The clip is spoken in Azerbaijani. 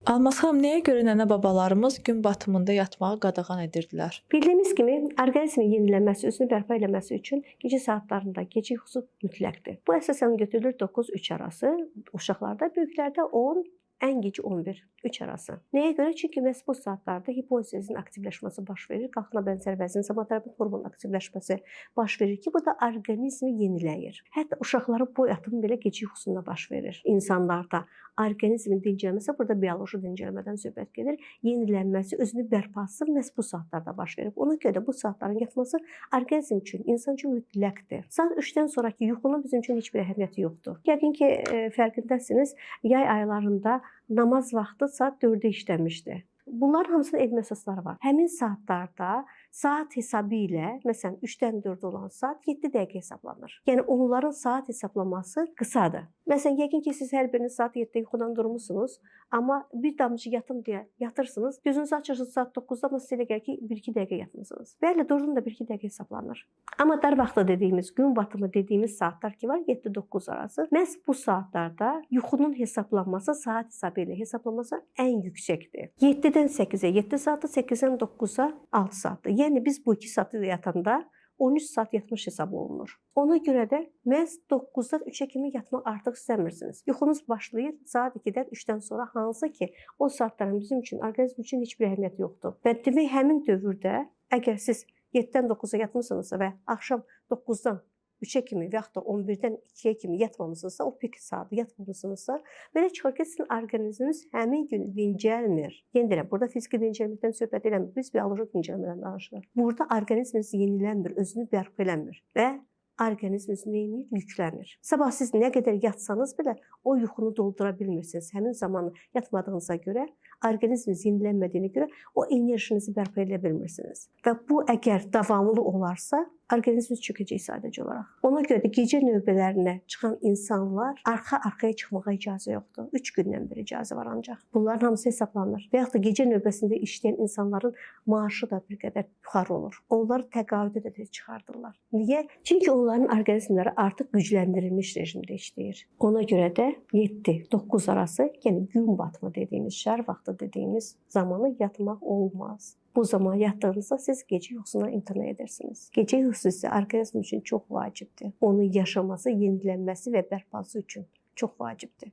Almaz xanım, nəyə görə nənə babalarımız gün batımında yatmağı qadağan edirdilər? Bildiyimiz kimi, orqanizmin yenilənməsi, özünü bərpa eləməsi üçün gecə saatlarında gecə yuxusu mütləqdir. Bu əsasən götürülür 9-3 arası, uşaqlarda, böyüklərdə 10, ən gec 11-3 arası. Nəyə görə? Çünki məhz bu saatlarda hipofizin aktivləşməsi baş verir, qalxına bənzər vəzin somatropin hormonun aktivləşməsi baş verir ki, bu da orqanizmi yeniləyir. Hətta uşaqların boy atımı belə gecə yuxusunda baş verir. İnsanlarda orqanizmin dincəlməsi, burada bioloji dincəlmədən söhbət gedir, yenilənməsi, özünü bərpası məhz bu saatlarda baş verir. Ona görə də bu saatların yatması orqanizm üçün, insan üçün mütləqdir. Saat 3-dən sonrakı yuxunun bizim üçün heç bir əhəmiyyəti yoxdur. Yəqin ki, fərqindəsiniz, yay aylarında namaz vaxtı saat 4-də işləmişdi. Bunların hamısının elmi əsasları var. Həmin saatlarda saat hesabı ilə, məsələn 3-dən 4 olan saat 7 dəqiqə hesablanır. Yəni onların saat hesablaması qısadır. Məsələn, yəqin ki, siz hər biriniz saat 7-də yuxudan durmusunuz, amma bir damcı yatım deyə yatırsınız. Gözünüzü açırsınız saat 9-da, amma sizə elə gəlir ki, 1-2 dəqiqə yatmısınız. Bəli, durdun da 1-2 dəqiqə hesablanır. Amma dar vaxtı dediyimiz, gün batımı dediyimiz saatlar ki var, 7-9 arası. Məhz bu saatlarda yuxunun hesablanması saat hesabı ilə hesablanması ən yüksəkdir. 7-dən 8-ə 7 saatdır, 8-dən 9-a 6 saatdır. Yəni biz bu 2 saatı yatanda 13 saat yatmış hesab olunur. Ona görə də məhz 9-dan 3-ə kimi yatmaq artıq istəmirsiniz. Yuxunuz başlayır saat 2-dən 3-dən sonra, hansı ki o saatların bizim üçün, orqanizm üçün heç bir əhəmiyyəti yoxdur. Və demək həmin dövrdə əgər siz 7-dən 9-a yatmısınızsa və axşam 9-dan 3-ə kimi və yaxud da 11-dən 2-yə kimi yatmamısınızsa, o pik saatı yatmamısınızsa, belə çıxır ki, sizin orqanizminiz həmin gün dincəlmir. Yenə deyirəm, burada fiziki dincəlməkdən söhbət eləmir, biz bioloji dincəlmədən danışırıq. Burada orqanizminiz yenilənmir, özünü bərpa eləmir və orqanizminiz neyinir? Yüklənir. Sabah siz nə qədər yatsanız belə o yuxunu doldura bilmirsiniz. Həmin zamanı yatmadığınıza görə, orqanizminiz yenilənmədiyinə görə o enerjinizi bərpa edə bilmirsiniz. Və bu əgər davamlı olarsa, orqanizminiz çökəcək sadəcə olaraq. Ona görə də gecə növbələrinə çıxan insanlar arxa-arxaya çıxmağa icazə yoxdur. 3 gündən bir icazə var ancaq. Bunların hamısı hesablanır. Və yaxud da gecə növbəsində işləyən insanların maaşı da bir qədər yuxarı olur. Onları təqaüdə də çıxardırlar. Niyə? Çünki onların orqanizmləri artıq gücləndirilmiş rejimdə işləyir. Ona görə də 7-9 arası, yəni gün batımı dediyimiz, şəhər vaxtı dediyimiz zamanı yatmaq olmaz. Bu zaman yatdığınızda siz gecə yuxusuna imtina edirsiniz. Gecə yuxusu isə orqanizm üçün çox vacibdir. Onun yaşaması, yenilənməsi və bərpası üçün çox vacibdir.